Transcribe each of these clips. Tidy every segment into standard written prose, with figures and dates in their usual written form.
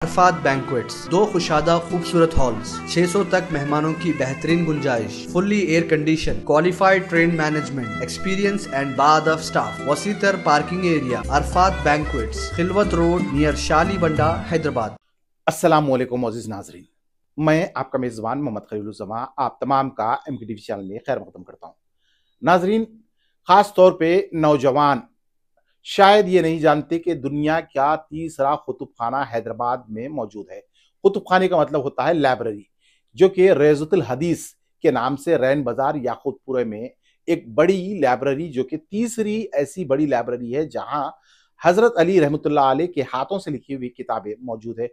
Arfat banquets, 2 खुशादा खूबसूरत halls, 600 तक मेहमानों की बेहतरीन गुंजाइश, fully air condition, qualified train management, experience and बाअदब स्टाफ, वसीतर parking area. Arafat banquets, Khilwat road near Shali Banda, Hyderabad. अस्सलाम वालेकुम अज़ीज़ नाज़रीन, मैं आपका मेज़बान मोहम्मद खलीलुज़्ज़मा आप तमाम का MKTV चैनल में खैर मक़दम करता हूँ। नाज़रीन, ख़ास तौर पे नौजवान शायद ये नहीं जानते कि दुनिया का तीसरा कुतुब खाना हैदराबाद में मौजूद है। कुतुब खाने का मतलब होता है लाइब्रेरी, जो कि रेज़तुल हदीस के नाम से रैन बाजार याकूतपुरे में एक बड़ी लाइब्रेरी, जो कि तीसरी ऐसी बड़ी लाइब्रेरी है जहां हजरत अली रहमतुल्लाह अलैह के हाथों से लिखी हुई किताबें मौजूद है।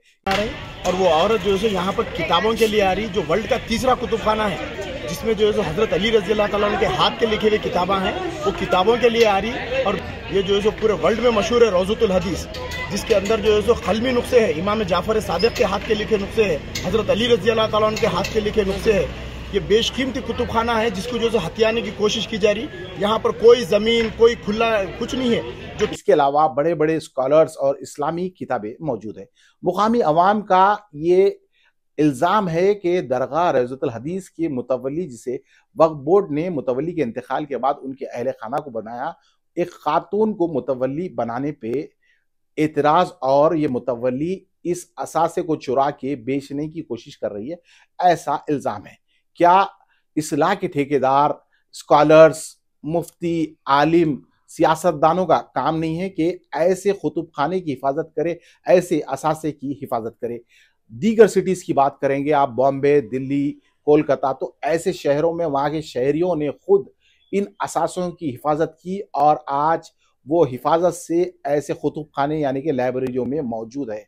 और वो औरत जो है यहाँ पर किताबों के लिए आ रही, जो वर्ल्ड का तीसरा कुतुब खाना है, जिसमें जो है हजरत अली रज़ी अल्लाह तआला अन्हु के हाथ के लिखे हुए किताबें हैं, वो किताबों के लिए आ रही। और ये जो है पूरे वर्ल्ड में मशहूर है रौज़तुल हदीस, जिसके अंदर जो है क़लमी नुस्खे है, इमाम जाफ़र सादिक़ के हाथ के लिखे नुस्खे है, हजरत अली रज़ी अल्लाह तआला अन्हु के हाथ के लिखे नुस्खे है। ये बेशकीमती कुतुब खाना है जिसको जो है हथियाने की कोशिश की जा रही। यहाँ पर कोई ज़मीन, कोई खुला कुछ नहीं है। जो इसके अलावा बड़े बड़े स्कॉलर्स और इस्लामी किताबें मौजूद है। मुकामी अवाम का ये इल्ज़ाम है कि दरगाह रेज़तुल हदीस की मुतवल्ली, जिसे वक्फ बोर्ड ने मुतवल्ली के इंतकाल के बाद उनके अहले खाना को बनाया, एक खातून को मुतवल्ली बनाने पे एतराज़, और ये मुतवल्ली इस असासे को चुरा के बेचने की कोशिश कर रही है, ऐसा इल्ज़ाम है। क्या इस्लाह के ठेकेदार, स्कॉलर्स, मुफ्ती, आलिम, सियासतदानों का काम नहीं है कि ऐसे कुतुब खाने की हिफाजत करे, ऐसे असासे की हिफाजत करे? दीगर सिटीज़ की बात करेंगे आप, बॉम्बे, दिल्ली, कोलकाता, तो ऐसे शहरों में वहाँ के शहरियों ने खुद इन असासों की हिफाजत की, और आज वो हिफाजत से ऐसे कुतुब खाने यानी कि लाइब्रेरियों में मौजूद है।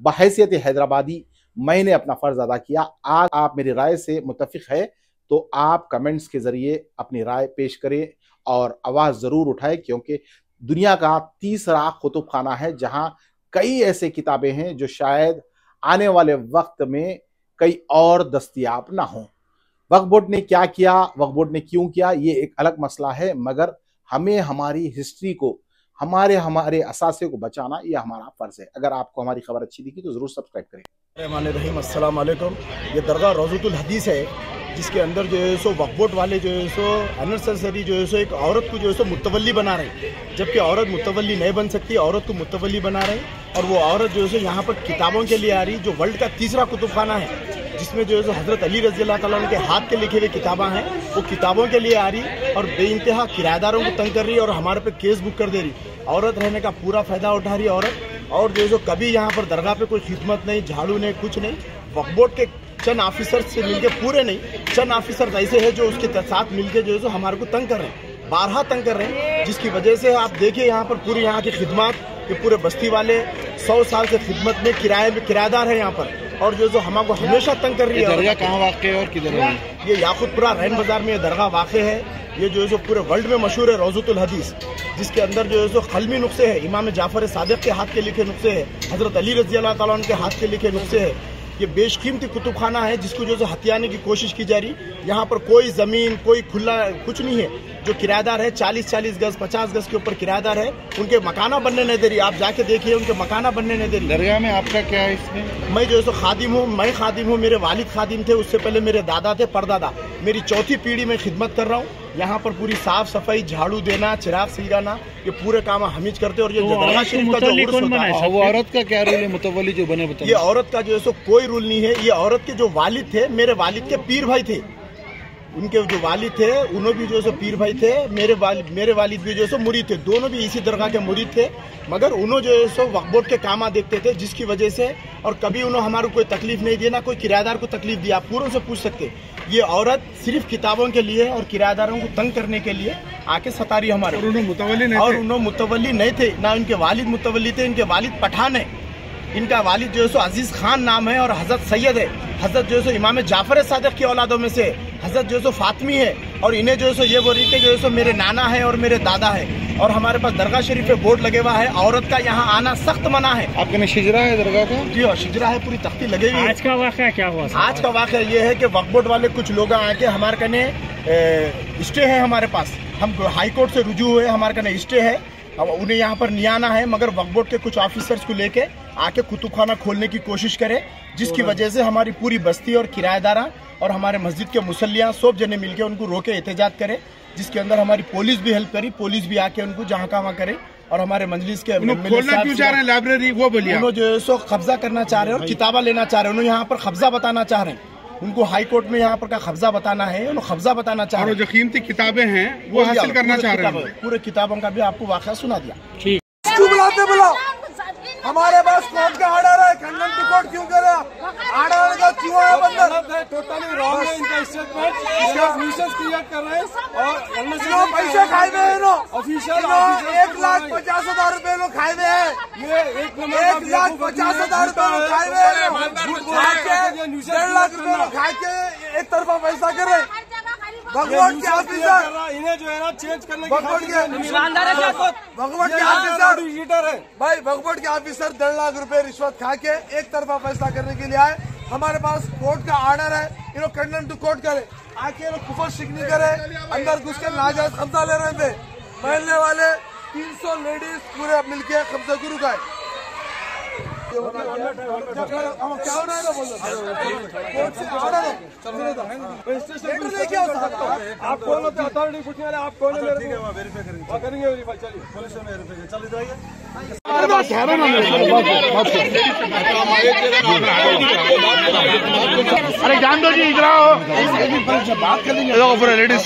बहैसियत हैदराबादी मैंने अपना फ़र्ज़ अदा किया। आज आप मेरी राय से मुत्तफ़िक़ है तो आप कमेंट्स के ज़रिए अपनी राय पेश करें और आवाज़ ज़रूर उठाएं, क्योंकि दुनिया का तीसरा कुतुब खाना है जहां कई ऐसे किताबें हैं जो शायद आने वाले वक्त में कई और दस्तयाब ना हों। वक्फ बोर्ड ने क्या किया, वक्फ बोर्ड ने क्यों किया, ये एक अलग मसला है, मगर हमें हमारी हिस्ट्री को, हमारे असासे को बचाना ये हमारा फ़र्ज़ है। अगर आपको हमारी खबर अच्छी दिखी तो ज़रूर सब्सक्राइब करें। रहमानिर्रहीम, अस्सलाम वालेकुम। ये दरगाह रौज़तुल हदीस है, जिसके अंदर जो है सो वक्फ बोर्ड वाले जो है सो अननेसेसरी जो है सो एक औरत को जो है सो मुतवल्ली बना रहे, जबकि औरत मुतवल्ली नहीं बन सकती, औरत को मुतवल्ली बना रहे। और वो औरत जो है सो यहाँ पर किताबों के लिए आ रही, जो वर्ल्ड का तीसरा कुतुब खाना है, जिसमें जो है सो हजरत अली रज़ी अल्लाह तआला अन्हु के हाथ के लिखे हुए किताबें हैं, वो किताबों के लिए आ रही और बेइंतहा किराएदारों को तंग कर रही है और हमारे पे केस बुक कर दे रही। औरत रहने का पूरा फ़ायदा उठा रही है औरत, और जो है सो कभी यहाँ पर दरगाह पे कोई खिदमत नहीं, झाड़ू नहीं, कुछ नहीं। वक्फ बोर्ड के चंद ऑफिसर से मिलके, पूरे नहीं, चंद ऑफिसर ऐसे हैं जो उसके साथ मिलके जो है सो हमारे को तंग कर रहे हैं, बारहा तंग कर रहे हैं, जिसकी वजह से आप देखिए यहाँ पर पूरी यहाँ की खिदमत, ये पूरे बस्ती वाले 100 साल से खिदमत में किराएदार है यहाँ पर, और जो हमको हमेशा तंग कर रही है। दरगाह कहाँ वाक़ है और किधर है? ये याकूतपुरा रैन बाजार में ये दरगाह वाक़ है। ये जो है पूरे वर्ल्ड में मशहूर है रौज़तुल हदीस, जिसके अंदर जो है क़लमी नुस्खे है, इमाम जाफ़र सादिक़ के हाथ के लिखे नुस्खे है, हजरत अली रज़ी अल्लाह तआला अन्हु के हाथ के लिखे नुस्खे है। ये बेशकीमती कुतुब खाना है जिसको जो है हथियाने की कोशिश की जा रही। यहाँ पर कोई ज़मीन, कोई खुला कुछ नहीं है। जो किराएदार है 40-40 गज, 50 गज के ऊपर किराएदार है, उनके मकाना बनने नहीं दे रही। आप जाके देखिए, उनके मकाना बनने नहीं दे रही। दरगाह में आपका क्या है इसमें? मैं जो है खादिम हूँ, मैं खादिम हूँ, मेरे वालिद खादिम थे, उससे पहले मेरे दादा थे, परदादा। मेरी चौथी पीढ़ी में खिदमत कर रहा हूँ। यहाँ पर पूरी साफ सफाई, झाड़ू देना, चिराग सलगाना, ये पूरे काम हम ही करते हैं। और ये दरगाह शरीफ का जो उर्स होता है, वो औरत का क्या रोल है मुतवल्ली जो बने? ये औरत का जो है कोई रूल नहीं है। ये औरत के जो वालिद थे, मेरे वालिद के पीर भाई थे, उनके जो वालिद थे उन्होंने भी जो है पीर भाई थे, मेरे वालिद भी जो है मुरीद थे, दोनों भी इसी दरगाह के मुरीद थे। मगर उन्होंने जो है वक्फ बोर्ड के काम देखते थे, जिसकी वजह से, और कभी उन्होंने हमारे कोई तकलीफ नहीं दी, ना कोई किराएदार को तकलीफ दी। आप पूरों से पूछ सकते, ये औरत सिर्फ किताबों के लिए और किराएदारों को तंग करने के लिए आके सतारी हमारे। और उन्होंने मुतवल्ली नहीं थे, ना उनके वालिद मुतवल्ली थे, इनके वालिद पठान है। इनका वालिद जो है अजीज खान नाम है, और हजरत सैयद है। हजरत जो है इमाम जाफर सादिक की औलादों में से हजरत जो है फातिमी है, और इन्हें जो है ये बोली थे जो है मेरे नाना है और मेरे दादा है। और हमारे पास दरगाह शरीफ पे बोर्ड लगे हुआ है, औरत का यहाँ आना सख्त मना है। आपके में शिजरा है दरगाह का? जी हाँ, शिजरा है, पूरी तख्ती लगी हुई है। आज का वाक़या क्या हुआ? आज का वाक़या ये है कि वक्फ बोर्ड वाले कुछ लोग आके हमारे कने स्टे है, हमारे पास हम हाई कोर्ट से रुजू हुए, हमारे कने स्टे है अब उन्हें यहाँ पर नहीं आना है, मगर वक्फ बोर्ड के कुछ ऑफिसर्स को लेके आके कुतुबखाना खोलने की कोशिश करे, जिसकी वजह से हमारी पूरी बस्ती और किराएदारा और हमारे मस्जिद के मुसल्लियाँ सब जने मिलके उनको रोके एहतजाज करे, जिसके अंदर हमारी पुलिस भी हेल्प करी, पुलिस भी आके उनको जहाँ का वहाँ करे। और हमारे मजलिस के खोलना क्यों चाह रहे हैं लाइब्रेरी, वो बोलिए। उन्होंने जो है सो कब्जा करना चाह रहे हैं और किताबा लेना चाह रहे हैं, उन्होंने यहाँ पर कब्जा बताना चाह रहे हैं, उनको हाई कोर्ट में यहाँ पर का कब्जा बताना है, उन्होंने कब्जा बताना चाह रहे हैं। जो कीमती किताबें हैं वो हासिल करना चाह रहे हैं। पूरे किताबों का भी आपको वाक़या सुना दिया। क्यों बुलाओ? हमारे पास कोर्ट का ऑर्डर है, खंडन टू कोर्ट क्यों करे? ऑर्डर का क्यों है बंदर? टोटली रॉन्ग है इनका स्टेटमेंट, इसका न्यूसेंस क्रिएट कर रहे हैं और पैसे खाए हुए हैं ऑफिशियल 1,50,000 रुपए लोग खाए हुए हैं, ये 1,50,000 रुपए खाए हुए हैं, 1.5 लाख रुपए लोग खाए के एक तरफा पैसा करे। भगवान के ऑफिसर इन्हें जो है ना चेंज करने भगवान के ऑफिसर भाई, भगवान के ऑफिसर 1.5 लाख रुपए रिश्वत खा के एक तरफा फैसला करने के लिए आए। हमारे पास कोर्ट का ऑर्डर है, इन्हों कंडेम टू कोर्ट करे, आके लोग कुफर शिकनी करे, अंदर घुस के नाजायज कब्जा ले रहे थे। महल्ले वाले 300 लेडीज पूरे मिलके कब्जा गुरु का आप कौन होते अथॉरिटी पूछने वाले, आप कौन है? करेंगे वेरीफाई, चलिए पुलिस में वेरीफाई चल इधर अरे जान दो जी, इधर आओ, बात कर लेंगे पूरा लेडीज।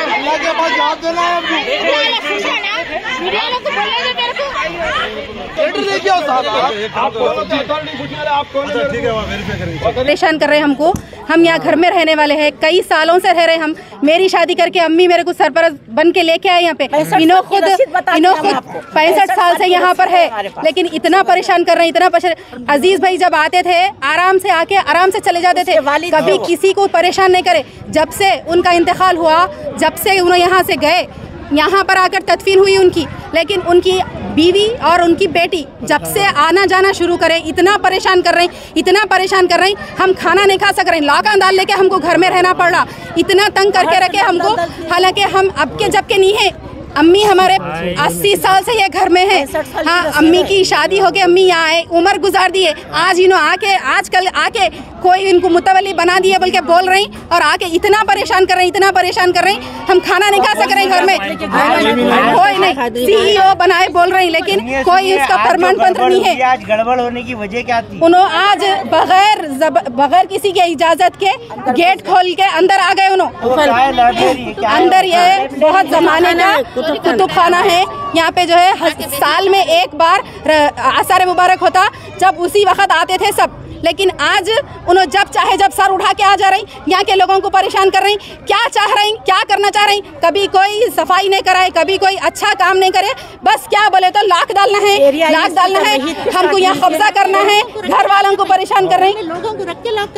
अल्लाह के पास जवाब देना है। परेशान कर रहे हैं हमको। हम यहाँ घर में रहने वाले हैं, कई सालों से रह रहे हैं हम। मेरी शादी करके अम्मी मेरे को सरपरस्त बन के लेके आए यहाँ पे। इन्हों खुद 65 साल से यहाँ पर है, लेकिन इतना परेशान कर रहे हैं, इतना परेशान। अजीज भाई जब आते थे आराम से आके आराम से चले जाते थे, कभी किसी को परेशान नहीं करे। जब से उनका इंतकाल हुआ, जब से उन्होंने यहाँ से गए, यहाँ पर आकर तदफीन हुई उनकी, लेकिन उनकी बीवी और उनकी बेटी जब से आना जाना शुरू करे, इतना परेशान कर रहे हैं, इतना परेशान कर रहे हैं। हम खाना नहीं खा सक रहे हैं, लॉकडाउन डाल लेके हमको घर में रहना पड़ रहा, इतना तंग करके रखे हमको। हालांकि हम अब के जब के नहीं है, अम्मी हमारे 80 साल से ये घर में है। हाँ, अम्मी की शादी हो गई, अम्मी यहाँ आए, उम्र गुजार दी है। आज इन्हों आके आजकल आके कोई इनको मुतवल्ली बना दिए बोल के बोल रही, और आके इतना परेशान कर रहे हैं, इतना परेशान कर रहे हैं। हम खाना नहीं खा सक रहे हैं घर में, कोई नहीं। CEO बनाए बोल रहे हैं, लेकिन कोई इसका प्रमाण पत्र नहीं है। आज गड़बड़ होने की वजह क्या थी? उन्होंने आज बगैर किसी के इजाजत के गेट खोल के अंदर आ गए। उन्होंने अंदर ये बहुत जमाने का कुतुब खाना है। यहाँ पे जो है साल में एक बार आसार मुबारक होता, जब उसी वक्त आते थे सब। लेकिन आज उन्होंने जब चाहे जब सर उठा के आ जा रही, यहाँ के लोगों को परेशान कर रही। क्या चाह रही, क्या करना चाह रही? कभी कोई सफाई नहीं कराए, कभी कोई अच्छा काम नहीं करे, बस क्या बोले तो लाख डालना है, लाख डालना है, हमको यहाँ कब्जा करना है, घर वालों को परेशान कर रही।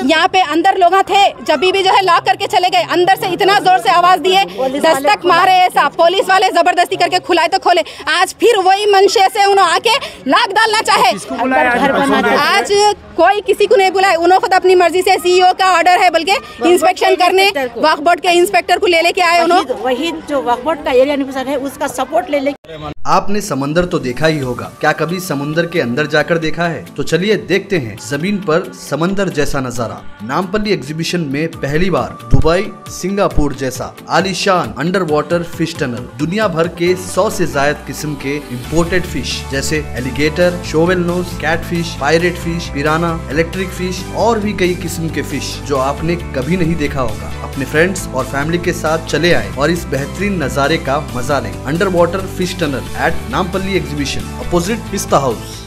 यहाँ पे अंदर लोग थे, जब भी जो है लॉक करके चले गए, अंदर से इतना जोर से आवाज दिए, दस्तक मारे, ऐसा पुलिस वाले जबरदस्ती करके खुलाए तो खोले। आज फिर वही मंशे से उन्होंने आके लाख डालना चाहे। आज कोई किसी को नहीं बुलाए, उन्होंने खुद अपनी मर्जी से CEO का ऑर्डर है बल्कि इंस्पेक्शन करने वक्फ बोर्ड के इंस्पेक्टर को लेके आए। उन्होंने वही जो वक्फ बोर्ड का एरिया निवासी है उसका सपोर्ट ले। आपने समंदर तो देखा ही होगा, क्या कभी समुंदर के अंदर जाकर देखा है? तो चलिए देखते हैं जमीन पर समंदर जैसा नजारा। नामपल्ली एग्जीबिशन में पहली बार दुबई, सिंगापुर जैसा आलीशान अंडर वाटर फिश टनल, दुनिया भर के 100 से ज्यादा किस्म के इम्पोर्टेड फिश जैसे alligator, shovel nose, catfish, pirate fish, piranha, electric fish और भी कई किस्म के फिश जो आपने कभी नहीं देखा होगा। अपने फ्रेंड्स और फैमिली के साथ चले आए और इस बेहतरीन नजारे का मजा लें। Under water fish tunnel eight Nampally exhibition, opposite पिस्ता हाउस।